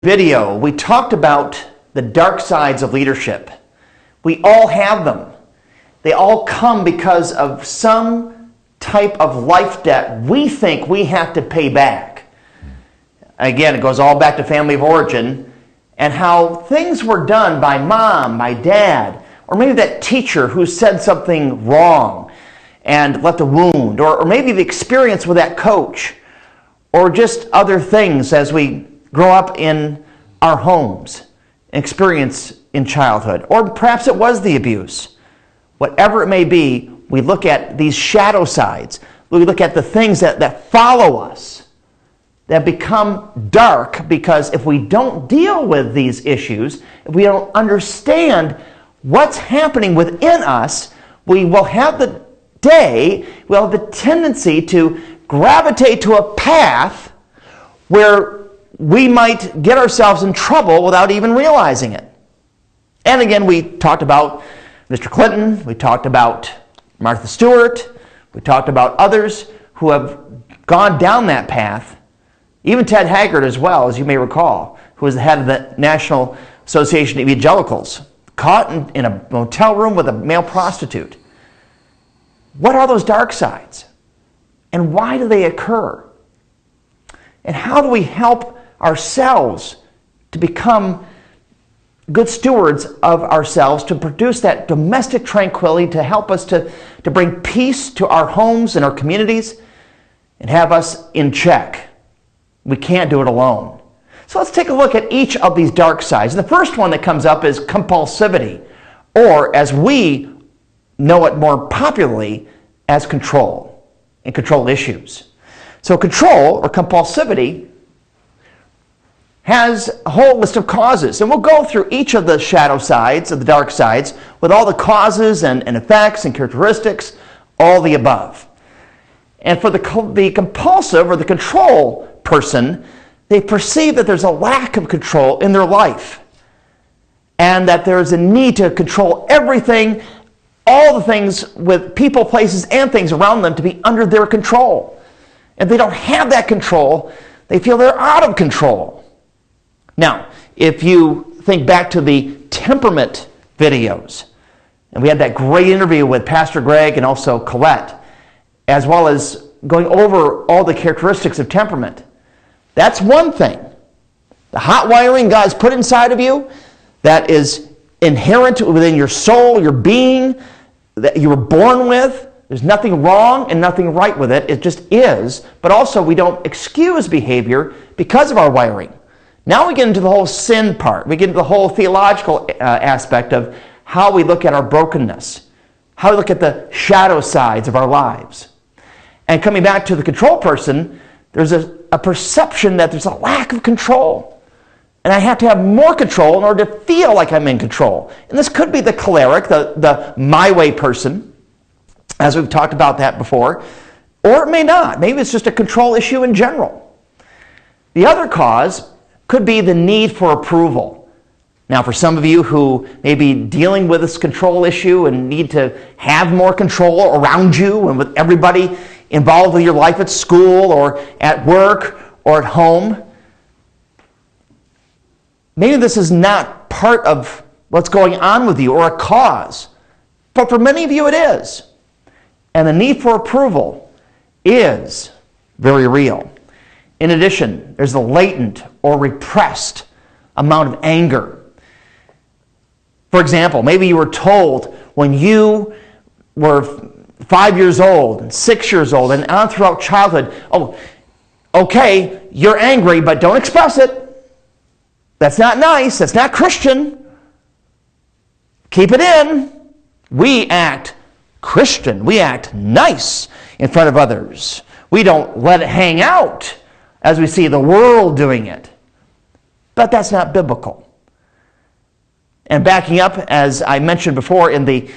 video, we talked about the dark sides of leadership. We all have them. They all come because of some type of life debt we think we have to pay back. Again, it goes all back to family of origin and how things were done by mom, by dad, or maybe that teacher who said something wrong and left a wound, or maybe the experience with that coach, or just other things as we grow up in our homes, experience in childhood, or perhaps it was the abuse. Whatever it may be, we look at these shadow sides. We look at the things that follow us, that become dark, because if we don't deal with these issues, if we don't understand what's happening within us, we will have the tendency to gravitate to a path where we might get ourselves in trouble without even realizing it. And again, we talked about Mr. Clinton, we talked about Martha Stewart, we talked about others who have gone down that path, even Ted Haggard as well, as you may recall, who was the head of the National Association of Evangelicals, caught in a motel room with a male prostitute. What are those dark sides? And why do they occur? And how do we help ourselves to become good stewards of ourselves, to produce that domestic tranquility, to help us to bring peace to our homes and our communities and have us in check? We can't do it alone. So let's take a look at each of these dark sides. And the first one that comes up is compulsivity, or as we know it more popularly, as control and control issues. So control or compulsivity has a whole list of causes. And we'll go through each of the shadow sides, of the dark sides, with all the causes and effects and characteristics, all the above. And for the compulsive or the control person, they perceive that there's a lack of control in their life and that there's a need to control everything, all the things with people, places, and things around them to be under their control. If they don't have that control, they feel they're out of control. Now, if you think back to the temperament videos, and we had that great interview with Pastor Greg and also Colette, as well as going over all the characteristics of temperament, that's one thing. The hot wiring God's put inside of you that is inherent within your soul, your being, that you were born with. There's nothing wrong and nothing right with it. It just is. But also we don't excuse behavior because of our wiring. Now we get into the whole sin part. We get into the whole theological aspect of how we look at our brokenness, how we look at the shadow sides of our lives. And coming back to the control person, there's a perception that there's a lack of control. And I have to have more control in order to feel like I'm in control. And this could be the choleric, the my way person, as we've talked about that before. Or it may not. Maybe it's just a control issue in general. The other cause could be the need for approval. Now, for some of you who may be dealing with this control issue and need to have more control around you and with everybody involved with your life at school or at work or at home, maybe this is not part of what's going on with you or a cause. But for many of you it is. And the need for approval is very real. In addition, there's the latent or repressed amount of anger. For example, maybe you were told when you were 5 years old and 6 years old and on throughout childhood, oh, okay, you're angry, but don't express it. That's not nice. That's not Christian. Keep it in. We act Christian. We act nice in front of others. We don't let it hang out as we see the world doing it. But that's not biblical. And backing up, as I mentioned before in the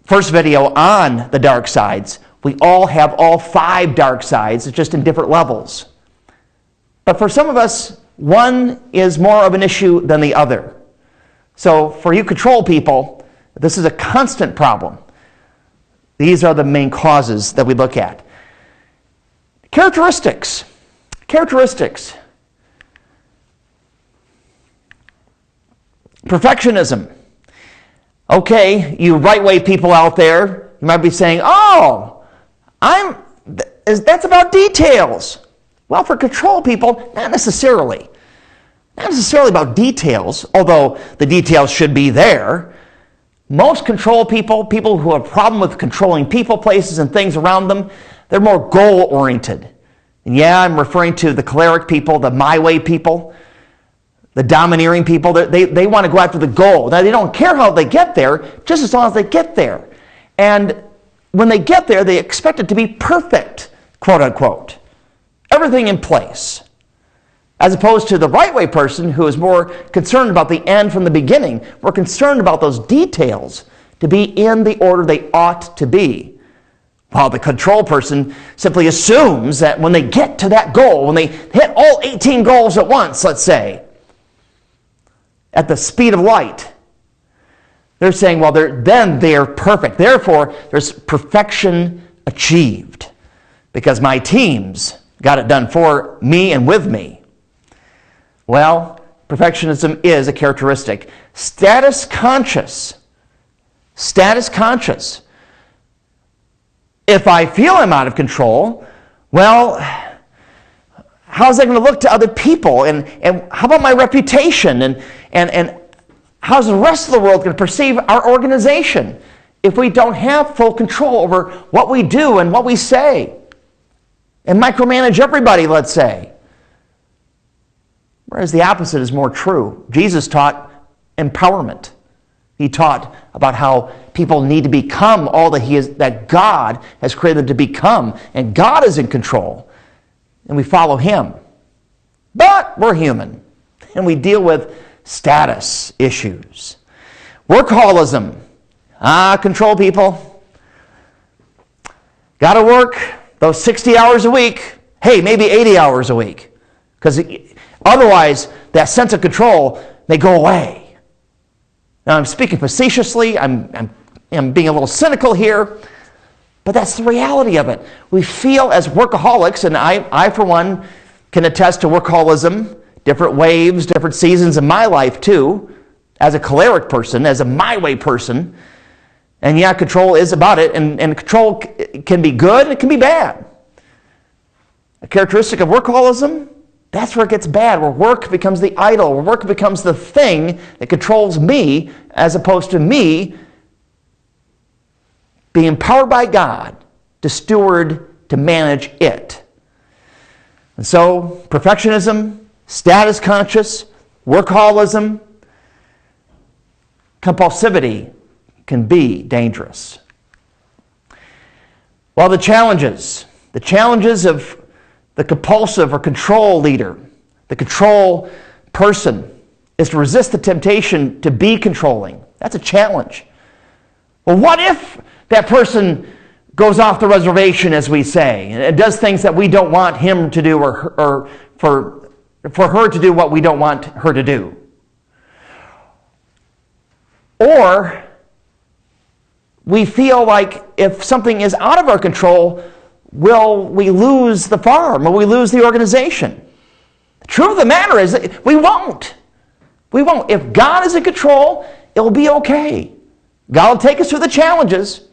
first video on the dark sides, we all have all 5 dark sides, just in different levels. But for some of us, one is more of an issue than the other. So for you control people, this is a constant problem. These are the main causes that we look at. Characteristics. Perfectionism. Okay, you right-way people out there, you might be saying, oh, that's about details. Well, for control people, not necessarily. Not necessarily about details, although the details should be there. Most control people, people who have a problem with controlling people, places, and things around them, they're more goal-oriented. And yeah, I'm referring to the choleric people, the my way people, the domineering people. They want to go after the goal. Now, they don't care how they get there, just as long as they get there. And when they get there, they expect it to be perfect, quote unquote. Everything in place. As opposed to the right-way person who is more concerned about the end from the beginning. We're concerned about those details to be in the order they ought to be. While the control person simply assumes that when they get to that goal, when they hit all 18 goals at once, let's say, at the speed of light, they're saying, well, then they're perfect. Therefore, there's perfection achieved because my teams got it done for me and with me. Well, perfectionism is a characteristic. Status conscious. Status conscious. If I feel I'm out of control, well, how's that going to look to other people? And how about my reputation? And how's the rest of the world going to perceive our organization if we don't have full control over what we do and what we say? And micromanage everybody, let's say. Whereas the opposite is more true. Jesus taught empowerment. He taught about how people need to become all that God has created them to become. And God is in control. And we follow Him. But we're human. And we deal with status issues. Workaholism. Control people. Got to work those 60 hours a week. Hey, maybe 80 hours a week. Because otherwise, that sense of control may go away. Now, I'm speaking facetiously. I'm being a little cynical here. But that's the reality of it. We feel as workaholics, and I for one, can attest to workaholism, different waves, different seasons in my life too, as a choleric person, as a my way person. And yeah, control is about it, and control can be good and it can be bad. A characteristic of workaholism, that's where it gets bad, where work becomes the idol, where work becomes the thing that controls me, as opposed to me being empowered by God to steward, to manage it. And so, perfectionism, status conscious, workaholism, compulsivity can be dangerous. Well, the challenges of the compulsive or control leader, the control person, is to resist the temptation to be controlling. That's a challenge. Well, what if that person goes off the reservation, as we say, and does things that we don't want him to do, or for her to do what we don't want her to do? Or we feel like if something is out of our control, will we lose the farm? Will we lose the organization? The truth of the matter is that we won't. We won't. If God is in control, it'll be okay. God will take us through the challenges.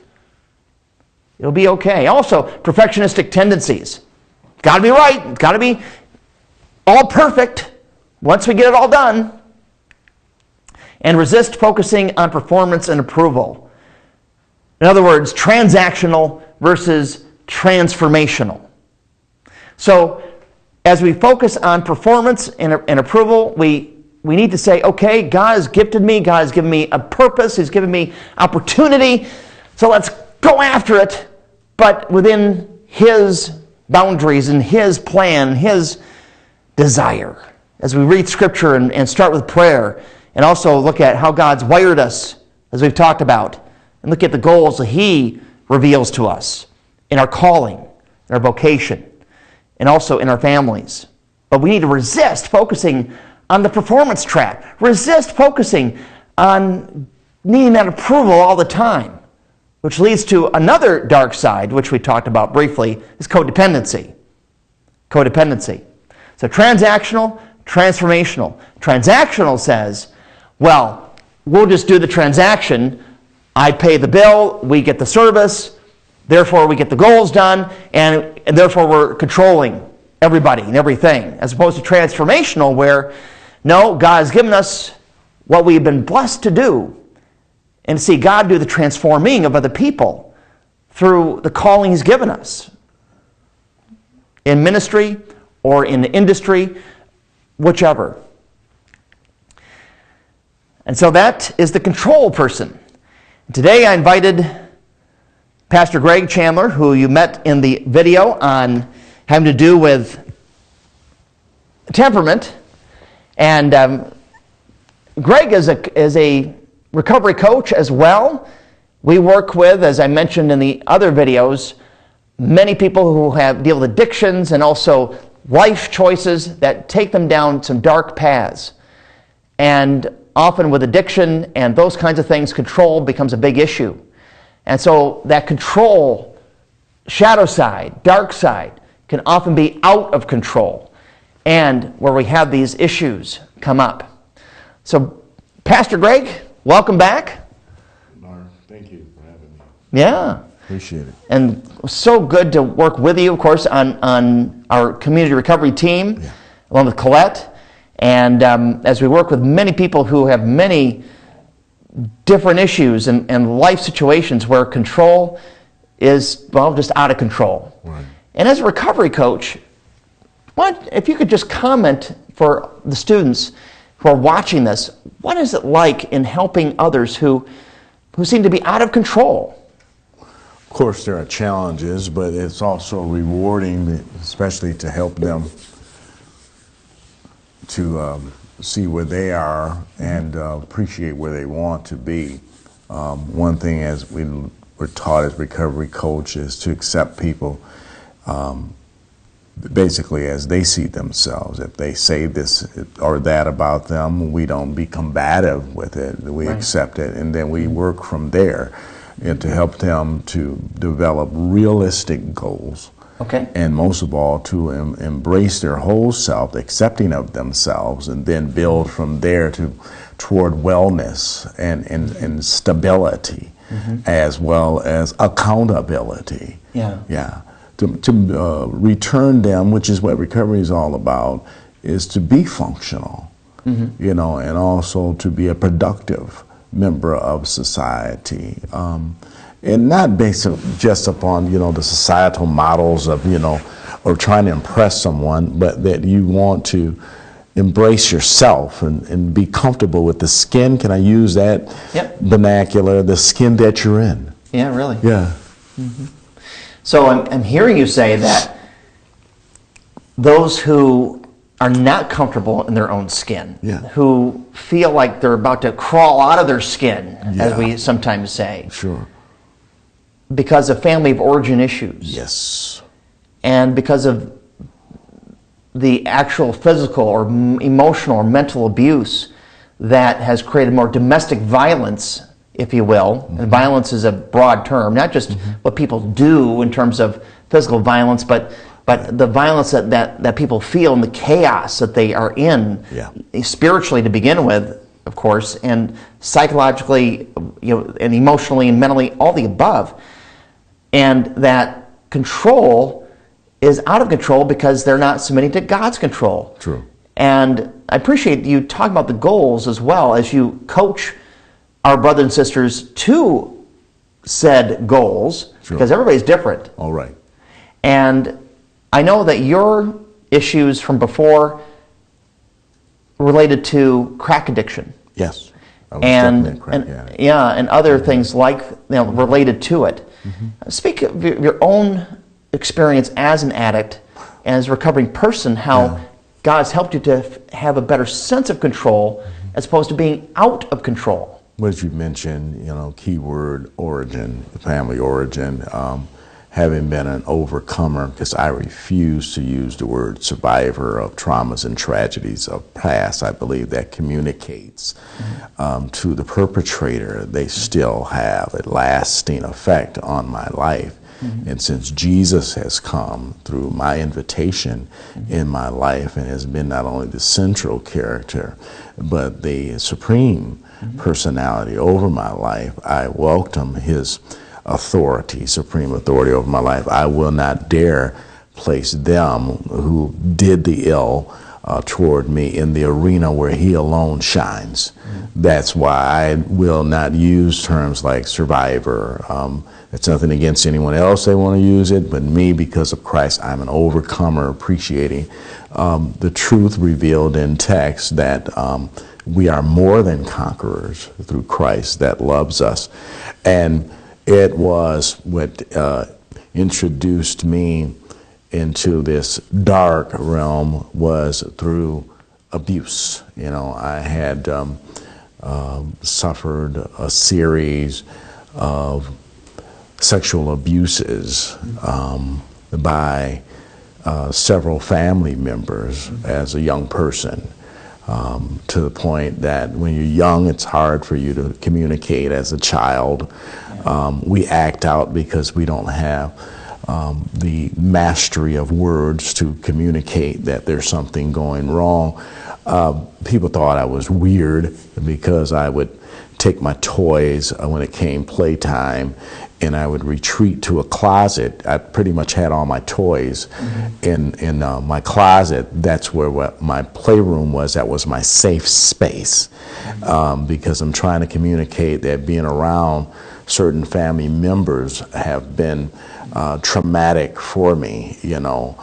It'll be okay. Also, perfectionistic tendencies. It's got to be right. It's got to be all perfect once we get it all done. And resist focusing on performance and approval. In other words, transactional versus transformational. So, as we focus on performance and approval, we need to say, okay, God has gifted me, God has given me a purpose, He's given me opportunity, so let's go after it, but within His boundaries and His plan, His desire. As we read Scripture and start with prayer, and also look at how God's wired us, as we've talked about, and look at the goals that He reveals to us in our calling, in our vocation, and also in our families. But we need to resist focusing on the performance track. Resist focusing on needing that approval all the time, which leads to another dark side, which we talked about briefly, is codependency. Codependency. So transactional, transformational. Transactional says, well, we'll just do the transaction. I pay the bill, we get the service, therefore we get the goals done, and therefore we're controlling everybody and everything, as opposed to transformational, where, no, God has given us what we've been blessed to do, and see God do the transforming of other people through the calling He's given us in ministry or in the industry, whichever. And so that is the control person. Today I invited Pastor Greg Chandler, who you met in the video on having to do with temperament. And Greg is a recovery coach as well. We work with, as I mentioned in the other videos, many people who deal with addictions and also life choices that take them down some dark paths. And often with addiction and those kinds of things, control becomes a big issue. And so that control, shadow side, dark side, can often be out of control, and where we have these issues come up. So, Pastor Greg, welcome back. Mark, thank you for having me. Yeah. Appreciate it. And so good to work with you, of course, on our community recovery team, along with Colette. And as we work with many people who have many different issues and life situations where control is, well, just out of control. Right. And as a recovery coach, if you could just comment for the students who are watching this, what is it like in helping others who seem to be out of control? Of course, there are challenges, but it's also rewarding, especially to help them to see where they are and appreciate where they want to be. One thing, as we're taught as recovery coaches, to accept people basically as they see themselves. If they say this or that about them, we don't be combative with it. We accept it, and then we work from there, and to help them to develop realistic goals. Okay. And most of all, to embrace their whole self, accepting of themselves, and then build from there toward wellness and stability, as well as accountability. Yeah. To return them, which is what recovery is all about, is to be functional, and also to be a productive member of society. And not based just upon, the societal models of, or trying to impress someone, but that you want to embrace yourself and be comfortable with the skin. Can I use that vernacular? The skin that you're in. Yeah, really. Yeah. So I'm hearing you say that those who are not comfortable in their own skin, who feel like they're about to crawl out of their skin, as we sometimes say. Sure. Because of family of origin issues. Yes. And because of the actual physical or emotional or mental abuse that has created more domestic violence, if you will. And violence is a broad term, not just what people do in terms of physical violence, but the violence that people feel and the chaos that they are in, spiritually to begin with, of course, and psychologically, and emotionally and mentally, all the above. And that control is out of control because they're not submitting to God's control. True. And I appreciate you talking about the goals as well as you coach our brothers and sisters to said goals, because everybody's different. All right. And I know that your issues from before related to crack addiction. Yes. And other things like related to it. Speak of your own experience as an addict and as a recovering person, how God has helped you to have a better sense of control as opposed to being out of control. What you mentioned, keyword origin, family origin, having been an overcomer, because I refuse to use the word survivor of traumas and tragedies of past. I believe that communicates to the perpetrator they still have a lasting effect on my life. And since Jesus has come through my invitation in my life and has been not only the central character, but the supreme personality over my life, I welcome his authority, supreme authority over my life. I will not dare place them who did the ill toward me in the arena where he alone shines. That's why I will not use terms like survivor. It's nothing against anyone else they want to use it, but me, because of Christ, I'm an overcomer, appreciating the truth revealed in text that we are more than conquerors through Christ that loves us. And it was what introduced me into this dark realm was through abuse. You know, I had suffered a series of sexual abuses by several family members as a young person, to the point that when you're young, it's hard for you to communicate as a child. We act out because we don't have the mastery of words to communicate that there's something going wrong. People thought I was weird because I would take my toys when it came playtime, and I would retreat to a closet. I pretty much had all my toys in my closet. That's where my playroom was. That was my safe space, because I'm trying to communicate that being around certain family members have been traumatic for me, you know.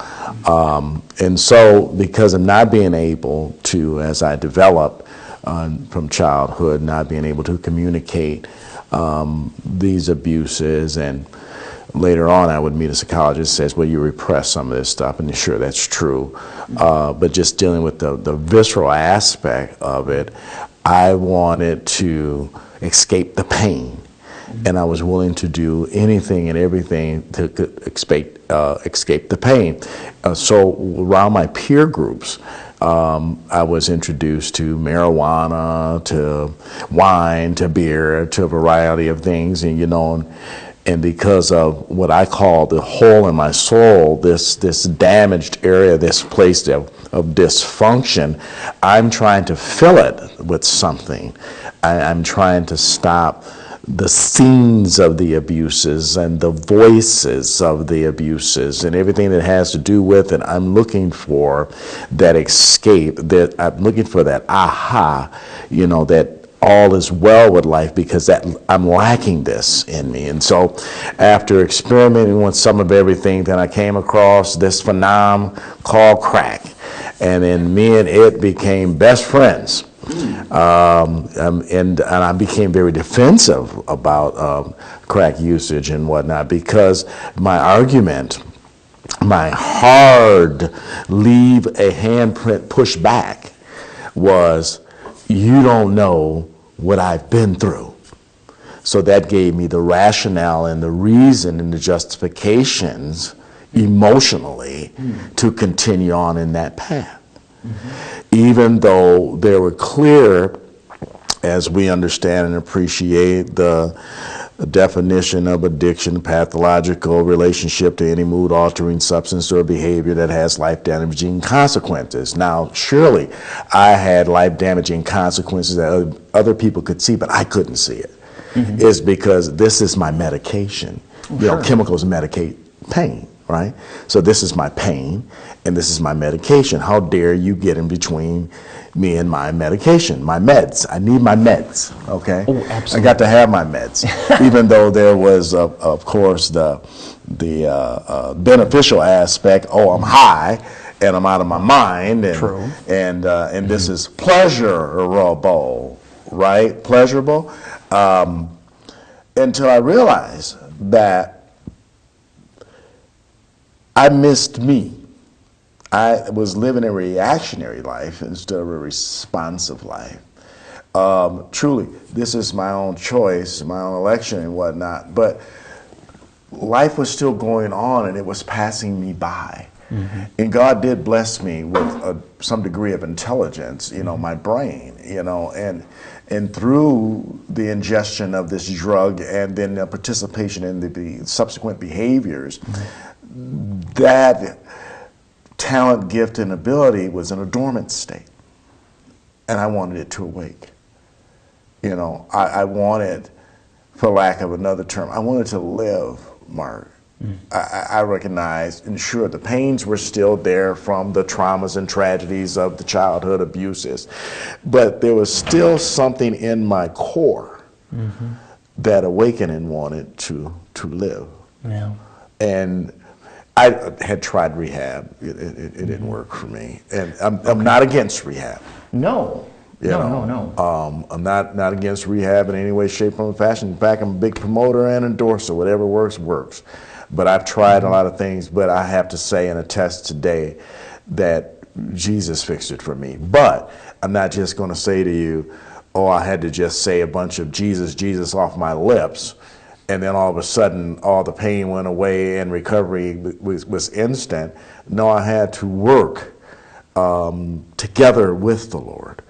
And so because of not being able to, as I developed from childhood, not being able to communicate these abuses, and later on I would meet a psychologist who says, well, you repress some of this stuff, and sure, that's true. But just dealing with the visceral aspect of it, I wanted to escape the pain. And I was willing to do anything and everything to escape the pain. So around my peer groups, I was introduced to marijuana, to wine, to beer, to a variety of things, and you know, and because of what I call the hole in my soul, this damaged area, this place of dysfunction, I'm trying to fill it with something. I'm trying to stop the scenes of the abuses and the voices of the abuses and everything that has to do with it. I'm looking for that escape, that I'm looking for that aha, you know, that all is well with life, because that I'm lacking this in me. And so after experimenting with some of everything, then I came across this phenomenon called crack. And then me and it became best friends. And I became very defensive about crack usage and whatnot, because my argument, my hard leave a handprint push back, was, you don't know what I've been through. So that gave me the rationale and the reason and the justifications emotionally to continue on in that path. Even though they were clear, as we understand and appreciate the definition of addiction, pathological relationship to any mood-altering substance or behavior that has life-damaging consequences. Now, surely I had life-damaging consequences that other people could see, but I couldn't see it. It's because this is my medication. You know, chemicals medicate pain, right? So this is my pain, and this is my medication. How dare you get in between me and my medication, my meds? I need my meds, okay? Oh, absolutely. I got to have my meds, even though there was, of course, the beneficial aspect. Oh, I'm high, and I'm out of my mind, and True. and this is pleasurable, right? Pleasurable, until I realized that I missed me. I was living a reactionary life instead of a responsive life. Truly, this is my own choice, my own election and whatnot, but life was still going on and it was passing me by. And God did bless me with some degree of intelligence, you know, my brain, you know, and through the ingestion of this drug and then the participation in the subsequent behaviors, that talent, gift, and ability was in a dormant state. and I wanted it to awake. You know, I wanted, for lack of another term, I wanted to live, Mark. I recognized, and sure, the pains were still there from the traumas and tragedies of the childhood abuses, but there was still something in my core that awakening wanted to live. Yeah. And I had tried rehab. It didn't work for me. And I'm not against rehab. No. No. I'm not against rehab in any way, shape, or fashion. In fact, I'm a big promoter and endorser. Whatever works, works. But I've tried a lot of things, but I have to say and attest today that Jesus fixed it for me. But I'm not just going to say to you, oh, I had to just say a bunch of Jesus, Jesus off my lips, and then all of a sudden all the pain went away and recovery was instant. No, I had to work together with the Lord.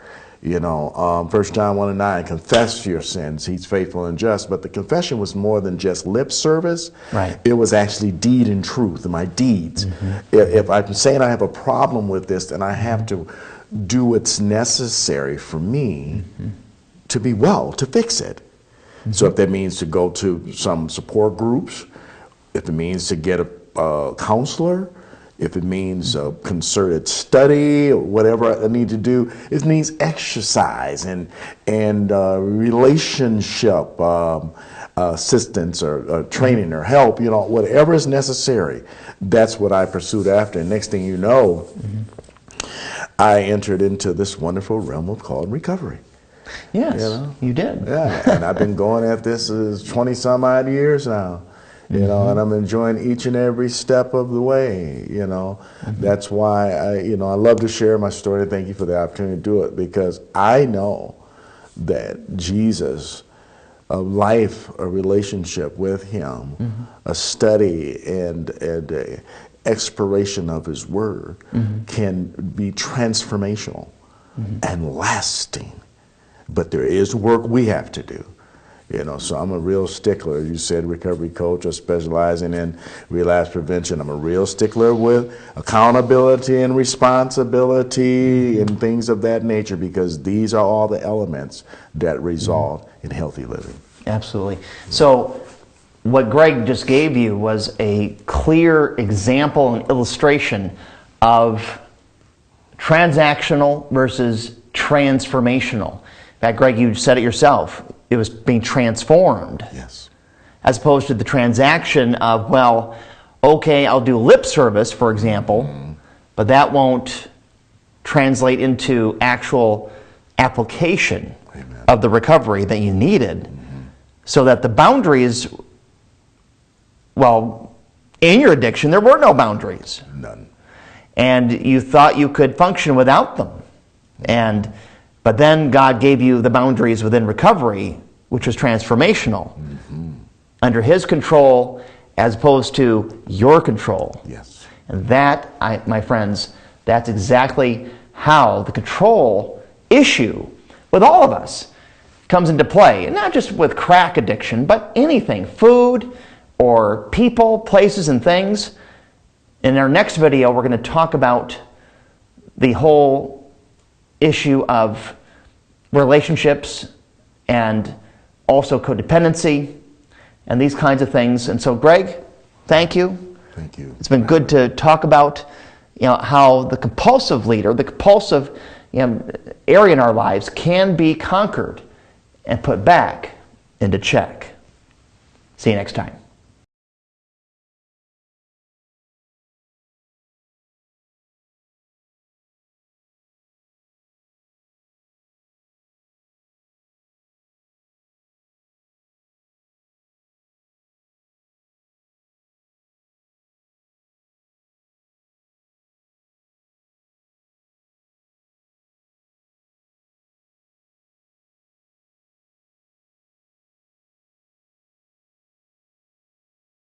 You know, 1 John 1:9, confess your sins. He's faithful and just. But the confession was more than just lip service. Right. It was actually deed and truth, my deeds. If I'm saying I have a problem with this, then I have to do what's necessary for me to be well, to fix it. So if that means to go to some support groups, if it means to get a counselor, if it means a concerted study or whatever I need to do, it needs exercise and relationship assistance or training or help, you know, whatever is necessary. That's what I pursued after. And next thing you know, I entered into this wonderful realm of called recovery. Yes, You know? you did. Yeah, and I've been going at this 20 some odd years now. You know, and I'm enjoying each and every step of the way, you know. That's why I love to share my story. Thank you for the opportunity to do it, because I know that Jesus, a life, a relationship with him, a study and a exploration of his word can be transformational and lasting. But there is work we have to do. You know, so I'm a real stickler. You said recovery coach or specializing in relapse prevention. I'm a real stickler with accountability and responsibility and things of that nature, because these are all the elements that result in healthy living. Absolutely. So what Greg just gave you was a clear example and illustration of transactional versus transformational. In fact, Greg, you said it yourself. It was being transformed. Yes. As opposed to the transaction of, well, okay, I'll do lip service, for example, but that won't translate into actual application of the recovery that you needed. So that the boundaries, well, in your addiction, there were no boundaries. None. And you thought you could function without them. But then God gave you the boundaries within recovery, which was transformational, under his control as opposed to your control. Yes. And that, my friends, that's exactly how the control issue with all of us comes into play. And not just with crack addiction, but anything, food or people, places, and things. In our next video, we're going to talk about the whole issue of relationships and also codependency and these kinds of things. And so, Greg, thank you. Thank you. It's been good to talk about, how the compulsive leader, the compulsive area in our lives can be conquered and put back into check. See you next time.